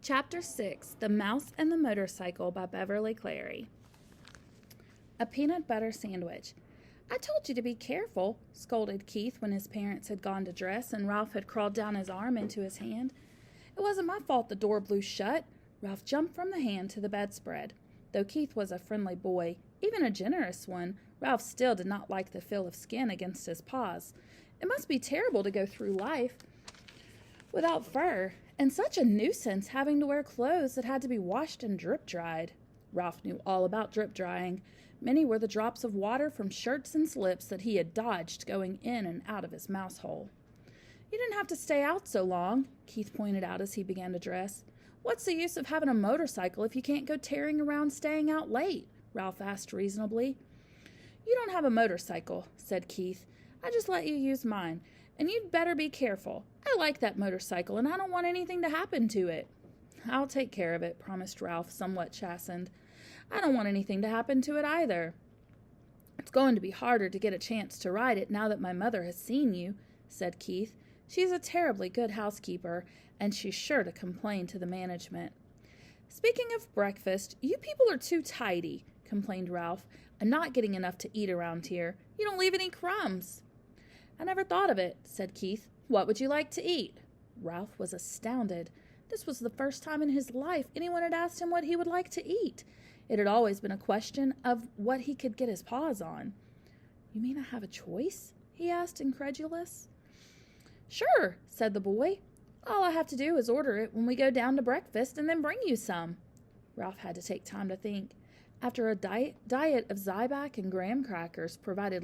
Chapter 6, The Mouse and the Motorcycle by Beverly Cleary. A peanut butter sandwich. I told you to be careful, scolded Keith when his parents had gone to dress and Ralph had crawled down his arm into his hand. It wasn't my fault the door blew shut. Ralph jumped from the hand to the bedspread. Though Keith was a friendly boy, even a generous one, Ralph still did not like the feel of skin against his paws. It must be terrible to go through life without fur, and such a nuisance having to wear clothes that had to be washed and drip-dried. Ralph knew all about drip-drying. Many were the drops of water from shirts and slips that he had dodged going in and out of his mouse hole. You didn't have to stay out so long, Keith pointed out as he began to dress. What's the use of having a motorcycle if you can't go tearing around staying out late? Ralph asked reasonably. You don't have a motorcycle, said Keith. I just let you use mine. And you'd better be careful. I like that motorcycle, and I don't want anything to happen to it. I'll take care of it, promised Ralph, somewhat chastened. I don't want anything to happen to it either. It's going to be harder to get a chance to ride it now that my mother has seen you, said Keith. She's a terribly good housekeeper, and she's sure to complain to the management. Speaking of breakfast, you people are too tidy, complained Ralph. I'm not getting enough to eat around here. You don't leave any crumbs. I never thought of it, said Keith. What would you like to eat? Ralph was astounded. This was the first time in his life anyone had asked him what he would like to eat. It had always been a question of what he could get his paws on. You mean I have a choice? He asked, incredulous. Sure, said the boy. All I have to do is order it when we go down to breakfast and then bring you some. Ralph had to take time to think. After a diet of Zyback and graham crackers provided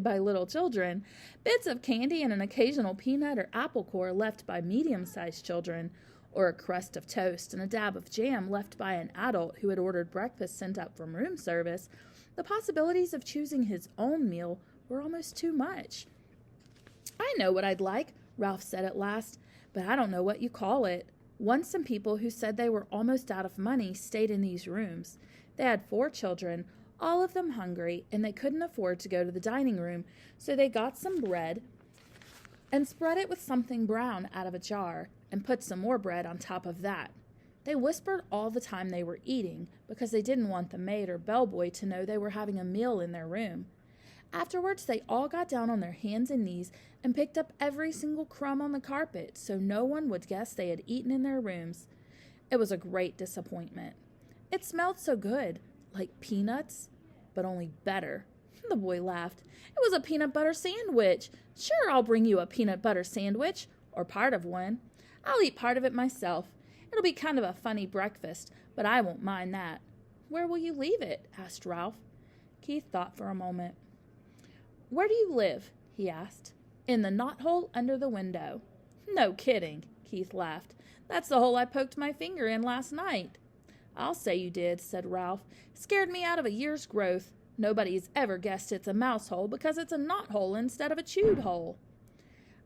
by little children, bits of candy and an occasional peanut or apple core left by medium-sized children, or a crust of toast and a dab of jam left by an adult who had ordered breakfast sent up from room service, the possibilities of choosing his own meal were almost too much. I know what I'd like, Ralph said at last, but I don't know what you call it. Once some people who said they were almost out of money stayed in these rooms. They had 4 children, all of them hungry, and they couldn't afford to go to the dining room, so they got some bread and spread it with something brown out of a jar and put some more bread on top of that. They whispered all the time they were eating because they didn't want the maid or bellboy to know they were having a meal in their room. Afterwards, they all got down on their hands and knees and picked up every single crumb on the carpet so no one would guess they had eaten in their rooms. It was a great disappointment. It smelled so good, like peanuts, but only better. The boy laughed. It was a peanut butter sandwich. Sure, I'll bring you a peanut butter sandwich, or part of one. I'll eat part of it myself. It'll be kind of a funny breakfast, but I won't mind that. Where will you leave it? Asked Ralph. Keith thought for a moment. Where do you live? He asked. In the knothole under the window. No kidding, Keith laughed. That's the hole I poked my finger in last night. I'll say you did, said Ralph. Scared me out of a year's growth. Nobody's ever guessed it's a mouse hole because it's a knothole instead of a chewed hole.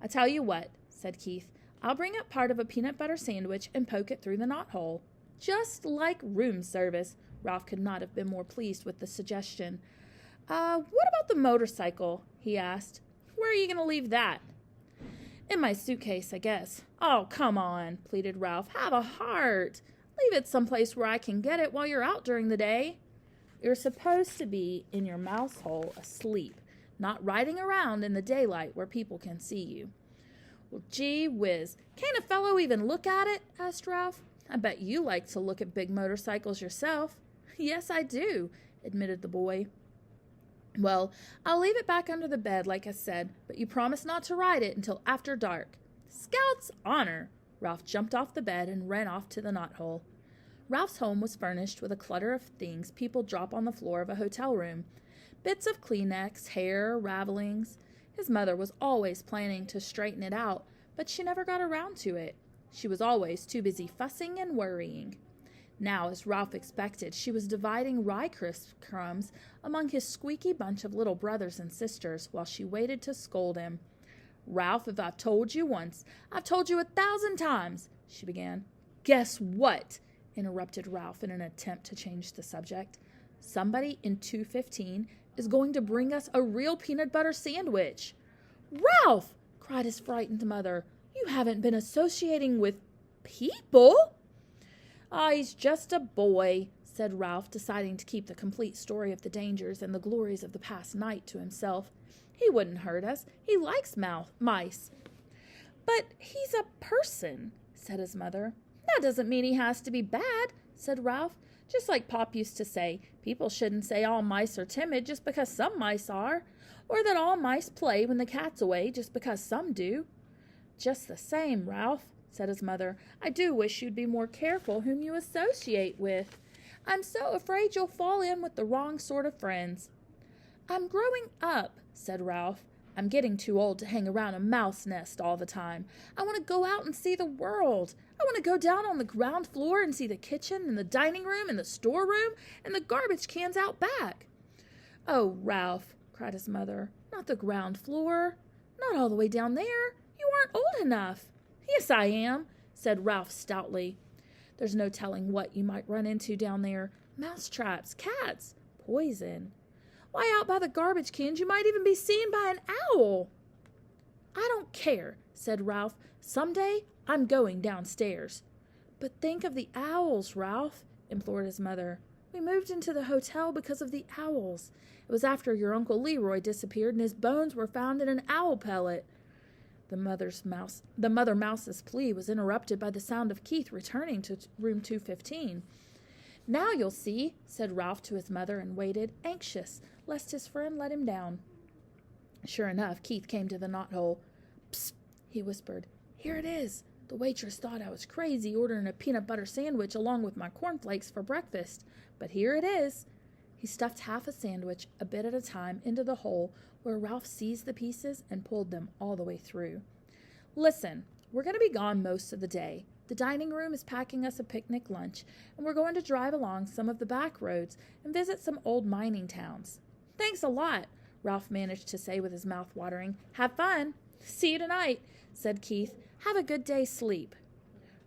I tell you what, said Keith. I'll bring up part of a peanut butter sandwich and poke it through the knothole. Just like room service. Ralph could not have been more pleased with the suggestion. What about the motorcycle? He asked. Where are you going to leave that? In my suitcase, I guess. Oh, come on, pleaded Ralph. Have a heart. Leave it someplace where I can get it while you're out during the day. You're supposed to be in your mouse hole asleep, not riding around in the daylight where people can see you. Well, gee whiz, can't a fellow even look at it? Asked Ralph. I bet you like to look at big motorcycles yourself. Yes, I do, admitted the boy. Well, I'll leave it back under the bed, like I said, but you promise not to ride it until after dark. Scout's honor! Ralph jumped off the bed and ran off to the knothole. Ralph's home was furnished with a clutter of things people drop on the floor of a hotel room. Bits of Kleenex, hair, ravelings. His mother was always planning to straighten it out, but she never got around to it. She was always too busy fussing and worrying. Now, as Ralph expected, she was dividing rye crisp crumbs among his squeaky bunch of little brothers and sisters while she waited to scold him. Ralph, if I've told you once, I've told you 1,000 times, she began. Guess what? Interrupted Ralph in an attempt to change the subject. Somebody in 215 is going to bring us a real peanut butter sandwich. Ralph! cried his frightened mother. You haven't been associating with People? Ah, he's just a boy, said Ralph, deciding to keep the complete story of the dangers and the glories of the past night to himself. He wouldn't hurt us. He likes mice. But he's a person, said his mother. That doesn't mean he has to be bad, said Ralph. Just like Pop used to say, people shouldn't say all mice are timid just because some mice are, or that all mice play when the cat's away just because some do. Just the same, Ralph, said his mother, I do wish you'd be more careful whom you associate with. I'm so afraid you'll fall in with the wrong sort of friends. I'm growing up, said Ralph. I'm getting too old to hang around a mouse nest all the time. I want to go out and see the world. I want to go down on the ground floor and see the kitchen and the dining room and the storeroom and the garbage cans out back. Oh, Ralph, cried his mother, not the ground floor. Not all the way down there. You aren't old enough. Yes, I am, said Ralph stoutly. There's no telling what you might run into down there. Mouse traps, cats, poison. Why, out by the garbage cans you might even be seen by an owl. I don't care, said Ralph. Someday I'm going downstairs. But think of the owls, Ralph, implored his mother. We moved into the hotel because of the owls. It was after your Uncle Leroy disappeared and his bones were found in an owl pellet. The mother mouse's plea was interrupted by the sound of Keith returning to room 215. Now you'll see, said Ralph to his mother, and waited, anxious, lest his friend let him down. Sure enough, Keith came to the knothole. Psst, he whispered. Here it is. The waitress thought I was crazy ordering a peanut butter sandwich along with my cornflakes for breakfast, but here it is. He stuffed half a sandwich, a bit at a time, into the hole, where Ralph seized the pieces and pulled them all the way through. Listen, we're going to be gone most of the day. The dining room is packing us a picnic lunch, and we're going to drive along some of the back roads and visit some old mining towns. Thanks a lot, Ralph managed to say with his mouth watering. Have fun. See you tonight, said Keith. Have a good day's sleep.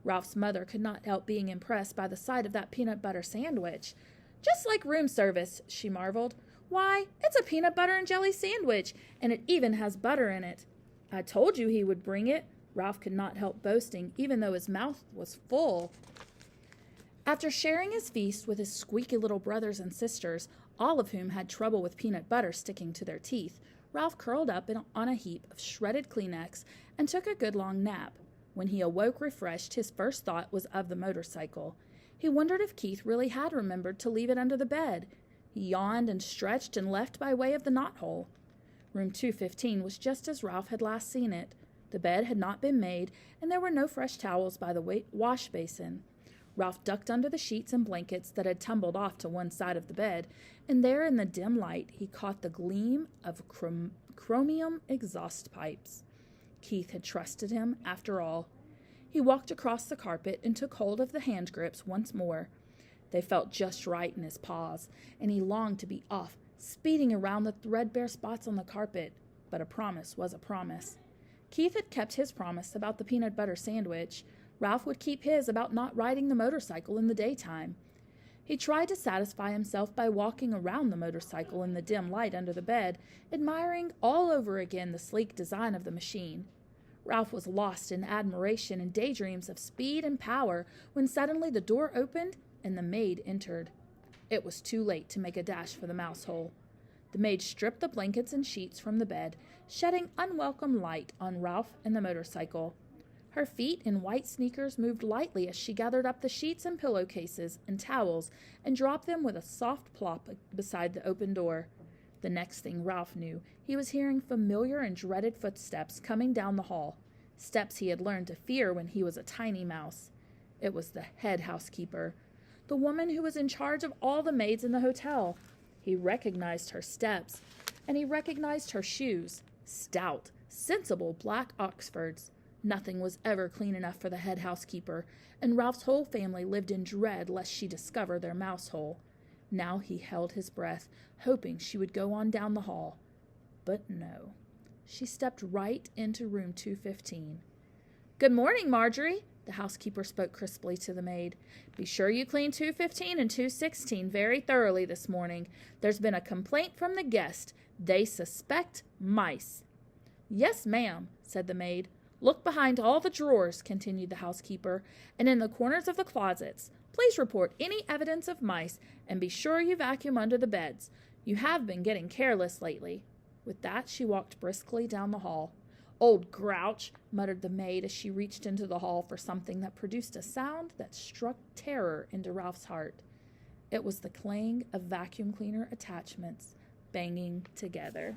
Ralph's mother could not help being impressed by the sight of that peanut butter sandwich. Just like room service, she marveled. Why, it's a peanut butter and jelly sandwich, and it even has butter in it. I told you he would bring it, Ralph could not help boasting, even though his mouth was full. After sharing his feast with his squeaky little brothers and sisters, all of whom had trouble with peanut butter sticking to their teeth, Ralph curled up on a heap of shredded Kleenex and took a good long nap. When he awoke refreshed, his first thought was of the motorcycle. He wondered if Keith really had remembered to leave it under the bed. He yawned and stretched and left by way of the knothole. Room 215 was just as Ralph had last seen it. The bed had not been made, and there were no fresh towels by the wash basin. Ralph ducked under the sheets and blankets that had tumbled off to one side of the bed, and there in the dim light he caught the gleam of chromium exhaust pipes. Keith had trusted him, after all. He walked across the carpet and took hold of the hand grips once more. They felt just right in his paws, and he longed to be off, speeding around the threadbare spots on the carpet. But a promise was a promise. Keith had kept his promise about the peanut butter sandwich. Ralph would keep his about not riding the motorcycle in the daytime. He tried to satisfy himself by walking around the motorcycle in the dim light under the bed, admiring all over again the sleek design of the machine. Ralph was lost in admiration and daydreams of speed and power when suddenly the door opened and the maid entered. It was too late to make a dash for the mouse hole. The maid stripped the blankets and sheets from the bed, shedding unwelcome light on Ralph and the motorcycle. Her feet in white sneakers moved lightly as she gathered up the sheets and pillowcases and towels and dropped them with a soft plop beside the open door. The next thing Ralph knew, he was hearing familiar and dreaded footsteps coming down the hall, steps he had learned to fear when he was a tiny mouse. It was the head housekeeper, the woman who was in charge of all the maids in the hotel. He recognized her steps, and he recognized her shoes. Stout, sensible black Oxfords. Nothing was ever clean enough for the head housekeeper, and Ralph's whole family lived in dread lest she discover their mouse hole. Now he held his breath, hoping she would go on down the hall. But no. She stepped right into room 215. "Good morning, Marjorie," the housekeeper spoke crisply to the maid. "Be sure you clean 215 and 216 very thoroughly this morning. There's been a complaint from the guest. They suspect mice." "Yes, ma'am," said the maid. Look behind all the drawers, continued the housekeeper, and in the corners of the closets. Please report any evidence of mice, and be sure you vacuum under the beds. You have been getting careless lately." With that, she walked briskly down the hall. "Old grouch," muttered the maid as she reached into the hall for something that produced a sound that struck terror into Ralph's heart. It was the clang of vacuum cleaner attachments banging together.